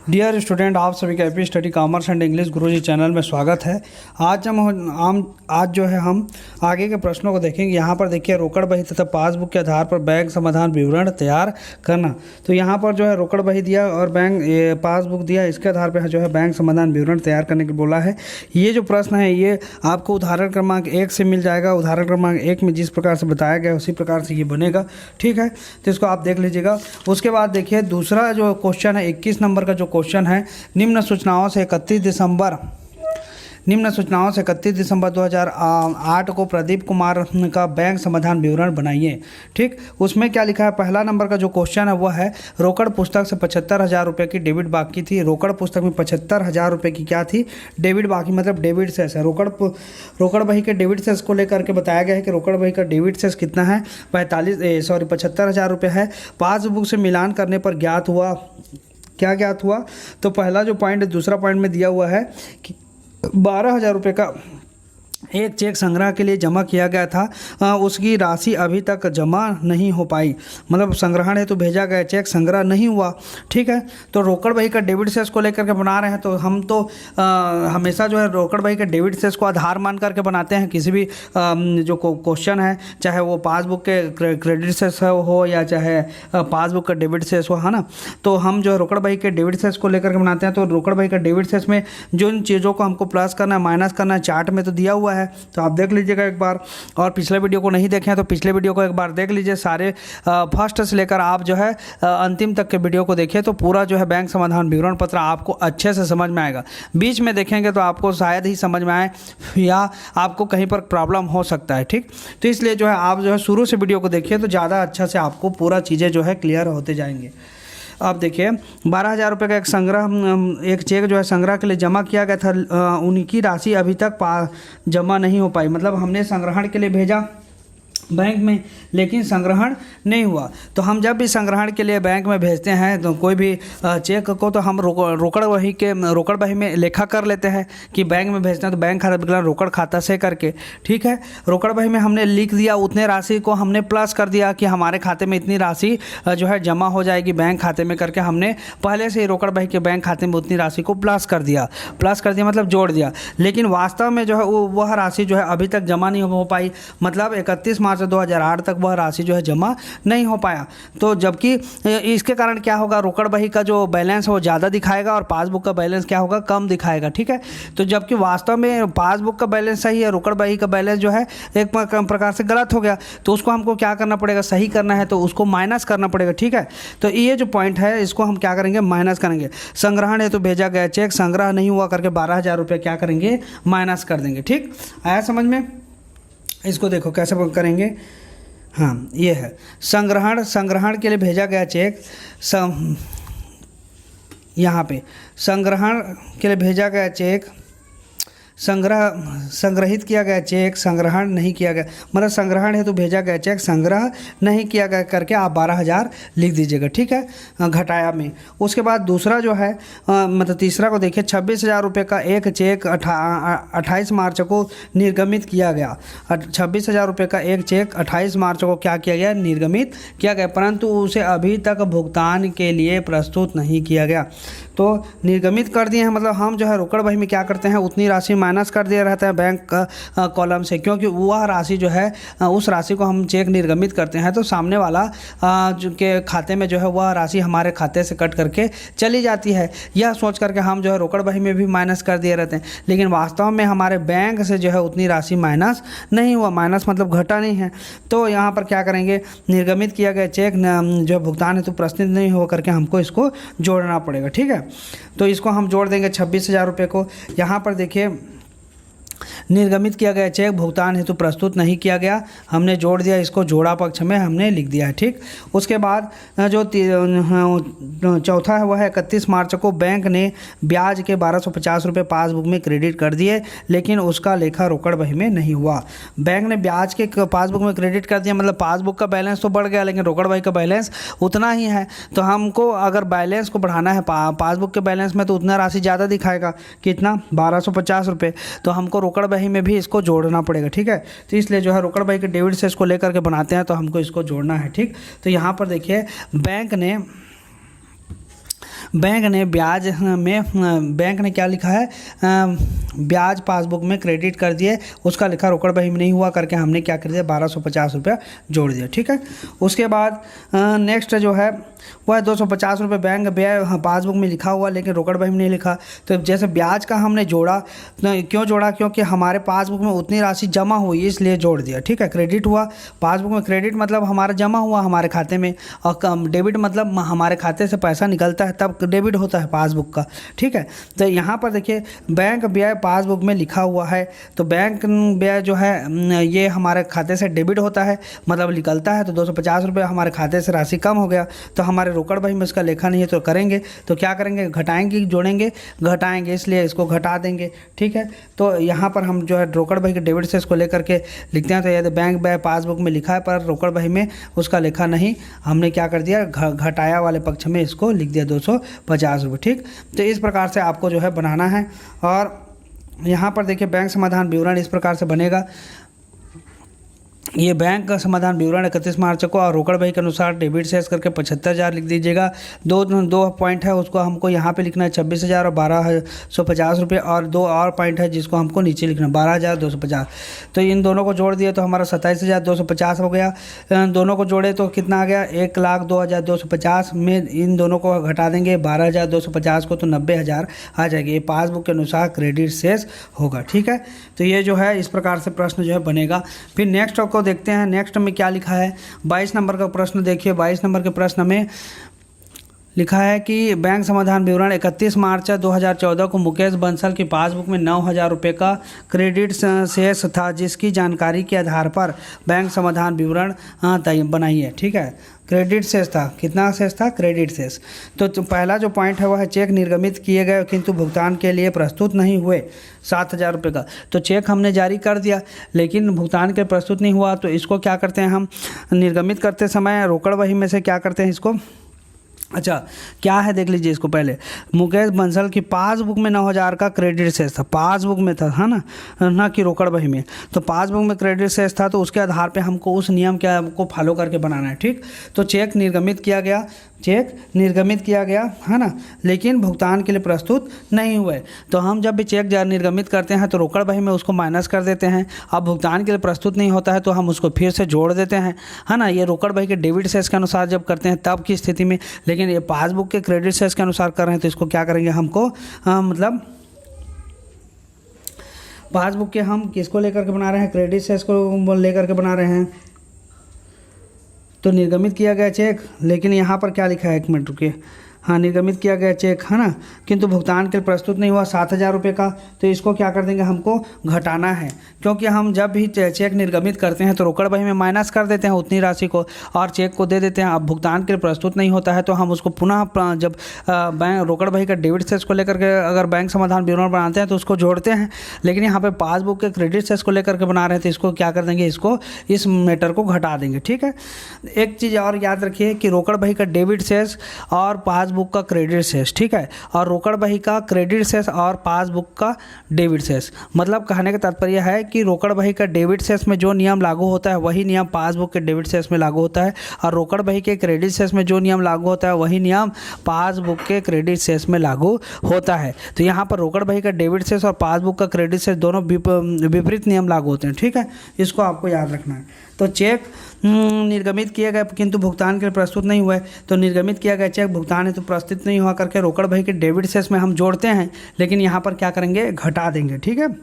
Dear student, आप सभी का AP study commerce and English Guruji channel में स्वागत है। आज जो है हम आगे के प्रश्नों को देखेंगे। यहाँ पर देखिए, रोकड़ बही तथा पासबुक के आधार पर बैंक समाधान विवरण तैयार करना। तो यहाँ पर जो है रोकड़ बही दिया और बैंक पासबुक दिया, इसके आधार पर जो है बैंक समाधान विवरण तैयार करने की बोला है। ये जो प्रश्न है ये आपको उदाहरण क्रमांक 1 से मिल जाएगा। उदाहरण क्रमांक 1 में जिस प्रकार से बताया गया उसी प्रकार से ये बनेगा, ठीक है। तो इसको आप देख लीजिएगा। उसके बाद देखिए दूसरा जो क्वेश्चन है 21 नंबर का जो क्वेश्चन है, निम्न सूचनाओं से 31 दिसंबर 2008 को प्रदीप कुमार का बैंक समाधान विवरण बनाइए, ठीक। उसमें क्या लिखा है, पहला नंबर का जो क्वेश्चन है वो है रोकड़ पुस्तक से 75,000 रुपये की डेबिट बाकी थी। रोकड़ पुस्तक में 75,000 रुपये की क्या थी, डेबिट बाकी, मतलब डेबिट सेस है। रोकड़ बही के डेबिट सेस को लेकर के बताया गया है कि रोकड़ बही का डेबिट सेस कितना है, 75,000 रुपये है। पासबुक से मिलान करने पर ज्ञात हुआ, क्या ज्ञात हुआ, तो पहला जो पॉइंट है, दूसरा पॉइंट में दिया हुआ है कि 12,000 रुपये का एक चेक संग्रह के लिए जमा किया गया था, उसकी राशि अभी तक जमा नहीं हो पाई। मतलब संग्रहण है तो भेजा गया चेक संग्रह नहीं हुआ, ठीक है। तो रोकड़ बही का डेबिट सेस को लेकर के बना रहे हैं, तो हम तो हमेशा जो है रोकड़ बही के डेबिट सेस को आधार मान करके बनाते हैं। किसी भी जो क्वेश्चन है, चाहे वो पासबुक के क्रेडिट सेस हो या चाहे पासबुक का डेबिट सेस हो, है ना। तो हम जो है रोकड़ बही के डेबिट सेस को लेकर के बनाते हैं। तो रोकड़ बही का डेबिट सेस में जिन चीज़ों को हमको प्लस करना है, माइनस करना है, चार्ट में तो दिया हुआ है, तो आप देख लीजिएगा एक बार। और पिछले वीडियो को नहीं देखे हैं तो पिछले वीडियो को एक बार देख लीजिए। सारे फर्स्ट से लेकर आप जो है अंतिम तक के वीडियो को देखिए, तो पूरा जो है बैंक समाधान विवरण पत्र आपको अच्छे से समझ में आएगा। बीच में देखेंगे तो आपको शायद ही समझ में आए या आपको कहीं पर प्रॉब्लम हो सकता है, ठीक। तो इसलिए जो है आप जो है शुरू से वीडियो को देखिए तो ज़्यादा अच्छा से आपको पूरा चीज़ें जो है क्लियर होते जाएंगे। आप देखिए 12,000 रुपये का एक चेक जो है संग्रह के लिए जमा किया गया था, उनकी राशि अभी तक जमा नहीं हो पाई। मतलब हमने संग्रहण के लिए भेजा बैंक में, लेकिन संग्रहण नहीं हुआ। तो हम जब भी संग्रहण के लिए बैंक में भेजते हैं तो कोई भी चेक को, तो हम रोकड़ बही में लेखा कर लेते हैं कि बैंक में भेजते हैं तो बैंक खाता विकलन रोकड़ खाता से करके, ठीक है। रोकड़ बही में हमने लिख दिया, उतने राशि को हमने प्लस कर दिया कि हमारे खाते में इतनी राशि जो है जमा हो जाएगी बैंक खाते में करके हमने पहले से ही रोकड़ बही के बैंक खाते में उतनी राशि को प्लस कर दिया मतलब जोड़ दिया। लेकिन वास्तव में जो है वह राशि जो है अभी तक जमा नहीं हो पाई। मतलब 31 मार्च 2008 तक वह राशि जो है जमा नहीं हो पाया। तो जबकि इसके कारण क्या होगा, रोकड़ बही का जो बैलेंस है वो ज़्यादा दिखाएगा और पासबुक का बैलेंस क्या होगा, कम दिखाएगा, ठीक है। तो जबकि वास्तव में पासबुक का बैलेंस सही है, रोकड़ बही का बैलेंस जो है एक प्रकार से गलत हो गया। तो उसको हमको क्या करना पड़ेगा, सही करना है तो उसको माइनस करना पड़ेगा, ठीक है। तो ये जो पॉइंट है इसको हम क्या करेंगे, माइनस करेंगे। संग्रहण है तो भेजा गया चेक संग्रह नहीं हुआ करके 12,000 रुपये क्या करेंगे, माइनस कर देंगे, ठीक। आया समझ में। इसको देखो कैसे करेंगे। हाँ, ये है संग्रहण के लिए भेजा गया चेक, यहाँ पे संग्रहण के लिए भेजा गया चेक संग्रहित किया गया चेक संग्रहण नहीं किया गया, मतलब संग्रहण है तो भेजा गया चेक संग्रह नहीं किया गया करके आप 12,000 लिख दीजिएगा, ठीक है, घटाया में। उसके बाद दूसरा जो है मतलब तीसरा को देखिए, 26,000 रुपये का एक चेक 28 मार्च को निर्गमित किया गया। 26,000 रुपये का एक चेक 28 मार्च को क्या किया गया, निर्गमित किया गया, परंतु उसे अभी तक भुगतान के लिए प्रस्तुत नहीं किया गया। तो निर्गमित कर दिए हैं, मतलब हम जो है रोकड़ बही में क्या करते हैं, उतनी राशि माइनस कर दिया रहता है बैंक का कॉलम से, क्योंकि वह राशि जो है उस राशि को हम चेक निर्गमित करते हैं तो सामने वाला जो के खाते में जो है वह राशि हमारे खाते से कट करके चली जाती है। यह सोच करके हम जो है रोकड़ बही में भी माइनस कर दिए रहते हैं, लेकिन वास्तव में हमारे बैंक से जो है उतनी राशि माइनस नहीं हुआ, माइनस मतलब घटा नहीं है। तो यहाँ पर क्या करेंगे, निर्गमित किया गया चेक जो भुगतान हेतु प्रस्तुत नहीं हो करके हमको इसको जोड़ना पड़ेगा, ठीक है। तो इसको हम जोड़ देंगे 26,000 रुपये को। यहाँ पर देखिए निर्गमित किया गया चेक भुगतान हेतु प्रस्तुत नहीं किया गया, हमने जोड़ दिया, इसको जोड़ा पक्ष में हमने लिख दिया है, ठीक। उसके बाद जो चौथा है वह है 31 मार्च को बैंक ने ब्याज के 1250 रुपये पासबुक में क्रेडिट कर दिए, लेकिन उसका लेखा रोकड़ बही में नहीं हुआ। बैंक ने ब्याज के पासबुक में क्रेडिट कर दिया, मतलब पासबुक का बैलेंस तो बढ़ गया लेकिन रोकड़ बही का बैलेंस उतना ही है। तो हमको अगर बैलेंस को बढ़ाना है, पासबुक के बैलेंस में तो उतना राशि ज़्यादा दिखाएगा, कितना, 1250 रुपये। तो हमको रोकड़ बही में भी इसको जोड़ना पड़ेगा, ठीक है। तो इसलिए जो है रोकड़ बही के डेबिट से इसको लेकर के बनाते हैं तो हमको इसको जोड़ना है, ठीक। तो यहाँ पर देखिए बैंक ने बैंक ने ब्याज में बैंक ने क्या लिखा है, ब्याज पासबुक में क्रेडिट कर दिए, उसका लिखा रोकड़ बही में नहीं हुआ करके हमने क्या कर दिया 1250 रुपया जोड़ दिया। ठीक है, उसके बाद नेक्स्ट जो है वह 250 रुपये बैंक व्यय पासबुक में लिखा हुआ लेकिन रोकड़ बही में नहीं लिखा। तो जैसे ब्याज का हमने जोड़ा, क्यों जोड़ा, क्योंकि हमारे पासबुक में उतनी राशि जमा हुई इसलिए जोड़ दिया। ठीक है, क्रेडिट हुआ पासबुक में, क्रेडिट मतलब हमारा जमा हुआ हमारे खाते में, और डेबिट मतलब हमारे खाते से पैसा निकलता है तब डेबिट होता है पासबुक का। ठीक है, तो यहाँ पर देखिए बैंक व्यय पासबुक में लिखा हुआ है, तो बैंक व्यय जो है ये हमारे खाते से डेबिट होता है मतलब निकलता है, तो 250 रुपये हमारे खाते से राशि कम हो गया, तो हमारे रोकड़ बही में इसका लेखा नहीं है तो करेंगे, तो क्या करेंगे, घटाएंगे जोड़ेंगे, घटाएंगे, इसलिए इसको घटा देंगे। ठीक है, तो यहाँ पर हम जो है रोकड़ बही के डेबिट से इसको लेकर के लिखते हैं, तो यदि बैंक व्यय पासबुक में लिखा है पर रोकड़ बही में उसका लेखा नहीं, हमने क्या कर दिया घटाया वाले पक्ष में इसको लिख दिया 250 रुपये। ठीक, तो इस प्रकार से आपको जो है बनाना है। और यहाँ पर देखिए बैंक समाधान विवरण इस प्रकार से बनेगा, ये बैंक का समाधान विवरण 31 मार्च को और रोकड़ बही के अनुसार डेबिट शेष करके 75,000 लिख दीजिएगा। दो पॉइंट है उसको हमको यहाँ पे लिखना है 26,000 और 1250 रुपये, और दो और पॉइंट है जिसको हमको नीचे लिखना है 12,250। तो इन दोनों को जोड़ दिए तो हमारा 27,250 हो गया। दोनों को जोड़े तो कितना आ गया 1,02,250 में इन दोनों को घटा देंगे 12,250 को, तो 90,000 आ जाएगी। ये पासबुक के अनुसार क्रेडिट शेष होगा। ठीक है, तो ये जो है इस प्रकार से प्रश्न जो है बनेगा। फिर नेक्स्ट को देखते हैं, नेक्स्ट में क्या लिखा है। 22 नंबर का प्रश्न देखिए, 22 नंबर के प्रश्न में लिखा है कि बैंक समाधान विवरण 31 मार्च 2014 को मुकेश बंसल की पासबुक में 9,000 रुपये का क्रेडिट शेष था, जिसकी जानकारी के आधार पर बैंक समाधान विवरण बनाइए। ठीक है, क्रेडिट शेष था, कितना शेष था, क्रेडिट शेष। तो पहला जो पॉइंट है वह है चेक निर्गमित किए गए किंतु भुगतान के लिए प्रस्तुत नहीं हुए 7,000 रुपये का। तो चेक हमने जारी कर दिया लेकिन भुगतान के प्रस्तुत नहीं हुआ, तो इसको क्या करते हैं हम निर्गमित करते समय रोकड़ बही में से क्या करते हैं इसको, अच्छा क्या है देख लीजिए इसको पहले। मुकेश बंसल की पासबुक में 9,000 का क्रेडिट शेष था, पासबुक में था, है ना कि रोकड़ बही में। तो पासबुक में क्रेडिट शेष था तो उसके आधार पे हमको उस नियम के को फॉलो करके बनाना है। ठीक, तो चेक निर्गमित किया गया, चेक निर्गमित किया गया, है ना, लेकिन भुगतान के लिए प्रस्तुत नहीं हुए। तो हम जब भी चेक निर्गमित करते हैं तो रोकड़ बही में उसको माइनस कर देते हैं। अब भुगतान के लिए प्रस्तुत नहीं होता है तो हम उसको फिर से जोड़ देते हैं, है ना। ये रोकड़ बही के डेबिट शेष के अनुसार जब करते हैं तब की स्थिति में, लेकिन ये पासबुक के क्रेडिट शेष के अनुसार कर रहे हैं तो इसको क्या करेंगे हमको, मतलब पासबुक के हम किसको लेकर के बना रहे हैं, क्रेडिट शेष को लेकर के बना रहे हैं। तो निर्गमित किया गया चेक, लेकिन यहाँ पर क्या लिखा है, एक मिनट रुकिए, हाँ निर्गमित किया गया चेक, है ना, किंतु भुगतान के लिए प्रस्तुत नहीं हुआ 7,000 रुपये का। तो इसको क्या कर देंगे, हमको घटाना है, क्योंकि हम जब भी चेक निर्गमित करते हैं तो रोकड़ बही में माइनस कर देते हैं उतनी राशि को और चेक को दे देते हैं। अब भुगतान के लिए प्रस्तुत नहीं होता है तो हम उसको पुनः जब बैंक रोकड़ बही का डेबिट शेष को लेकर के अगर बैंक समाधान विवरण बनाते हैं तो उसको जोड़ते हैं, लेकिन यहाँ पर पासबुक के क्रेडिट शेष को लेकर के बना रहे हैं तो इसको क्या कर देंगे, इसको इस मैटर को घटा देंगे। ठीक है, एक चीज़ और याद रखिए कि रोकड़ बही का डेबिट शेष और पासबुक का क्रेडिट शेष, ठीक है, और रोकड़ बही का क्रेडिट शेष और पासबुक का डेबिट शेष, मतलब कहने का तात्पर्य है कि रोकड़ बही का डेबिट शेष में जो नियम लागू होता है वही नियम पासबुक के डेबिट शेष में लागू होता है, और रोकड़ बही के क्रेडिट शेष में जो नियम लागू होता है वही नियम पासबुक के क्रेडिट शेष में लागू होता है। तो यहाँ पर रोकड़ बही का डेबिट शेष और पासबुक का क्रेडिट शेष दोनों विपरीत नियम लागू होते हैं। ठीक है, इसको आपको याद रखना है। तो चेक निर्गमित किए गए किंतु भुगतान के लिए प्रस्तुत नहीं हुए, तो निर्गमित किया गया चेक भुगतान है तो प्रस्तुत नहीं हुआ करके रोकड़ बही के डेबिट शेष में हम जोड़ते हैं, लेकिन यहाँ पर क्या करेंगे, घटा देंगे। ठीक है,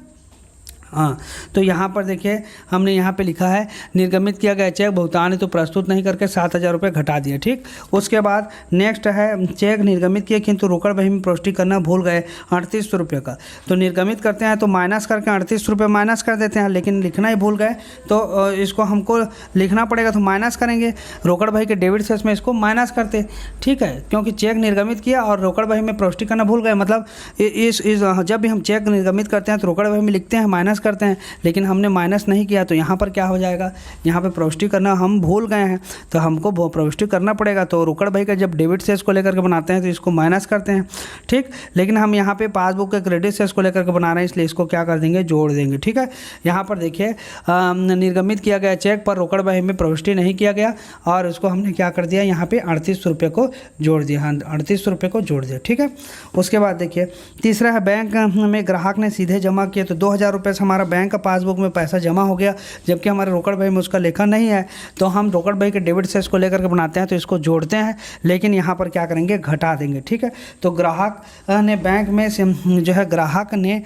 हाँ, तो यहाँ पर देखिए हमने यहाँ पे लिखा है निर्गमित किया गया चेक भुगतान है तो प्रस्तुत नहीं करके 7,000 रुपये घटा दिए। ठीक, उसके बाद नेक्स्ट है चेक निर्गमित किए किंतु रोकड़ बही में प्रस्तुत करना भूल गए 3800 रुपये का। तो निर्गमित करते हैं तो माइनस करके 3800 रुपये माइनस कर देते हैं, लेकिन लिखना ही भूल गए तो इसको हमको लिखना पड़ेगा, तो माइनस करेंगे रोकड़ बही के डेबिट शेष में इसको माइनस करते। ठीक है, क्योंकि चेक निर्गमित किया और रोकड़ बही में प्रस्तुत करना भूल गए, मतलब इस जब भी हम चेक निर्गमित करते हैं तो रोकड़ बही में लिखते हैं, माइनस माइनस करते हैं, लेकिन हमने माइनस नहीं किया तो यहाँ पर क्या हो जाएगा, यहाँ पे प्रविष्टि करना हम भूल गए हैं तो हमको प्रविष्टि करना पड़ेगा। तो रोकड़ भाई का जब डेबिट शेष को लेकर के बनाते हैं तो इसको माइनस करते हैं, ठीक। लेकिन हम यहाँ पे पासबुक के क्रेडिट शेष को लेकर के बना रहे हैं, इसलिए इसको क्या कर देंगे, जोड़ देंगे, ठीक है। यहाँ पर देखिए निर्गमित किया गया चेक पर रोकड़ भाई में प्रविष्टि नहीं किया गया और उसको हमने क्या कर दिया, यहाँ पे 3800 रुपये को जोड़ दिया, हाँ 3800 रुपये को जोड़ दिया, ठीक है। उसके बाद देखिए तीसरा है बैंक में ग्राहक ने सीधे जमा किए, तो 2000 रुपये से हमारा बैंक का पासबुक में पैसा जमा हो गया, जबकि हमारे रोकड़ भाई में उसका लेखन नहीं है। तो हम रोकड़ भाई के डेबिट शेष को लेकर के बनाते हैं तो इसको जोड़ते हैं, लेकिन यहाँ पर क्या करेंगे, घटा देंगे, ठीक है। तो ग्राहक ने बैंक में से जो है ग्राहक ने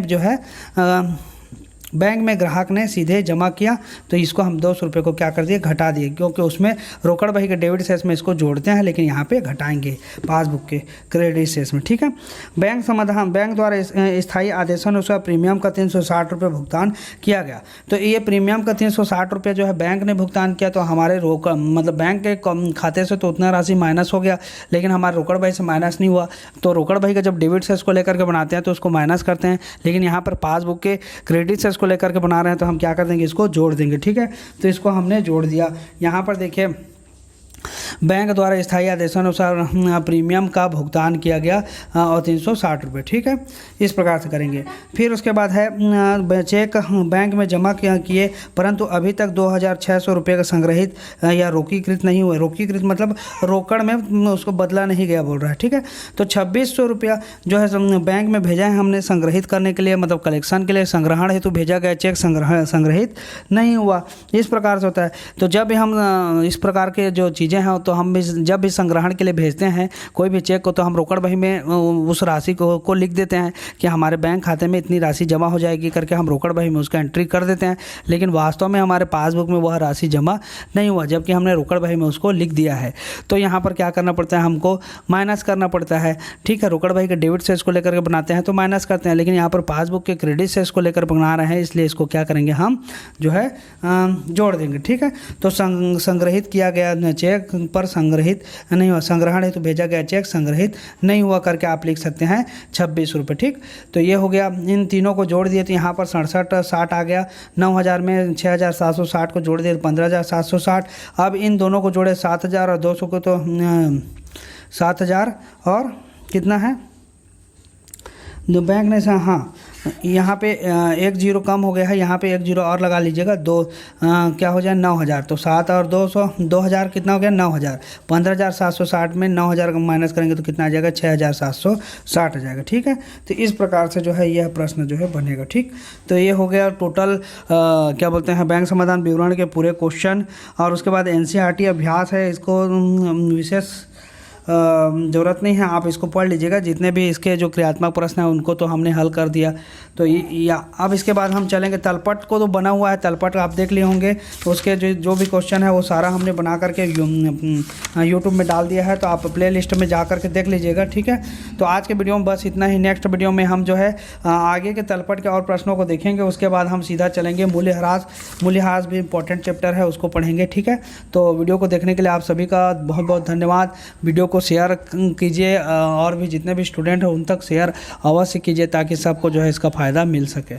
जो है बैंक में ग्राहक ने सीधे जमा किया, तो इसको हम 200 रुपये को क्या कर दिए, घटा दिए, क्योंकि उसमें रोकड़ भाई के डेबिट शेष में इसको जोड़ते हैं, लेकिन यहाँ पे घटाएंगे पासबुक के क्रेडिट शेष में, ठीक है। बैंक समाधान, बैंक द्वारा स्थायी आदेशानुसार प्रीमियम का 360 रुपये भुगतान किया गया। तो ये प्रीमियम का 360 रुपये जो है बैंक ने भुगतान किया, तो हमारे मतलब बैंक के खाते से तो उतना राशि माइनस हो गया, लेकिन हमारे रोकड़ भाई से माइनस नहीं हुआ। तो रोकड़ भाई का जब डेबिट शेष को लेकर के बनाते हैं तो उसको माइनस करते हैं, लेकिन यहाँ पर पासबुक के क्रेडिट शेष को लेकर के बना रहे हैं तो हम क्या कर देंगे, इसको जोड़ देंगे, ठीक है। तो इसको हमने जोड़ दिया। यहाँ पर देखिए बैंक द्वारा स्थायी आदेशानुसार प्रीमियम का भुगतान किया गया और 360 रुपये, ठीक है। इस प्रकार से करेंगे। फिर उसके बाद है चेक बैंक में जमा किए परंतु अभी तक 2600 रुपये का संग्रहित या रोकीकृत नहीं हुए। रोकीकृत मतलब रोकड़ में उसको बदला नहीं गया बोल रहा है, ठीक है। तो 2600 रुपया जो है बैंक में भेजा है हमने संग्रहित करने के लिए, मतलब कलेक्शन के लिए संग्रहण हेतु भेजा गया चेक संग्रहित नहीं हुआ। इस प्रकार से होता है। तो जब भी हम इस प्रकार के जो चीज़ें हैं तो हम भी जब भी संग्रहण के लिए भेजते हैं कोई भी चेक को, तो हम रोकड़ बही में उस राशि को लिख देते हैं कि हमारे बैंक खाते में इतनी राशि जमा हो जाएगी करके हम रोकड़ बही में उसका एंट्री कर देते हैं, लेकिन वास्तव में हमारे पासबुक में वह राशि जमा नहीं हुआ, जबकि हमने रोकड़ बही में उसको लिख दिया है। तो यहाँ पर क्या करना पड़ता है, हमको माइनस करना पड़ता है, ठीक है। रोकड़ बही के डेबिट शेष को लेकर के बनाते हैं तो माइनस करते हैं, लेकिन यहाँ पर पासबुक के क्रेडिट शेष को लेकर बना रहे हैं, इसलिए इसको क्या करेंगे, हम जो है जोड़ देंगे, ठीक है। तो संग्रहित किया गया चेक पर संग्रहित नहीं हुआ, संग्रहण हेतु भेजा गया चेक संग्रहित नहीं हुआ करके आप लिख सकते हैं 26 रुपये, ठीक। तो ये हो गया। इन तीनों को जोड़ दिए तो यहाँ पर 6760 आ गया। 9000 में 6760 को जोड़ दिए 15760। अब इन दोनों को जोड़े 7000 और 200 को, तो 7000 और कितना है जो बैंक ने, हाँ यहाँ पे एक जीरो कम हो गया है, यहाँ पे एक जीरो और लगा लीजिएगा, क्या हो जाए 9000। तो 7 और 200 2000 कितना हो गया 9000। 15760 में 9000 का माइनस करेंगे तो कितना आ जाएगा 6760 आ जाएगा, ठीक है। तो इस प्रकार से जो है यह प्रश्न जो है बनेगा, ठीक। तो ये हो गया टोटल क्या बोलते हैं बैंक समाधान विवरण के पूरे क्वेश्चन। और उसके बाद NCERT अभ्यास है, इसको विशेष ज़रूरत नहीं है, आप इसको पढ़ लीजिएगा। जितने भी इसके जो क्रियात्मक प्रश्न हैं उनको तो हमने हल कर दिया। तो अब इसके बाद हम चलेंगे तलपट को, तो बना हुआ है तलपट आप देख लिए होंगे, तो उसके जो भी क्वेश्चन है वो सारा हमने बना करके यूट्यूब में डाल दिया है, तो आप प्ले लिस्ट में जा करके देख लीजिएगा, ठीक है। तो आज के वीडियो में बस इतना ही। नेक्स्ट वीडियो में हम जो है आगे के तलपट के और प्रश्नों को देखेंगे, उसके बाद हम सीधा चलेंगे मूल्यह्रास भी इंपॉर्टेंट चैप्टर है, उसको पढ़ेंगे, ठीक है। तो वीडियो को देखने के लिए आप सभी का बहुत बहुत धन्यवाद। वीडियो को शेयर कीजिए और भी जितने भी स्टूडेंट हैं उन तक शेयर अवश्य कीजिए ताकि सबको जो है इसका फ़ायदा मिल सके।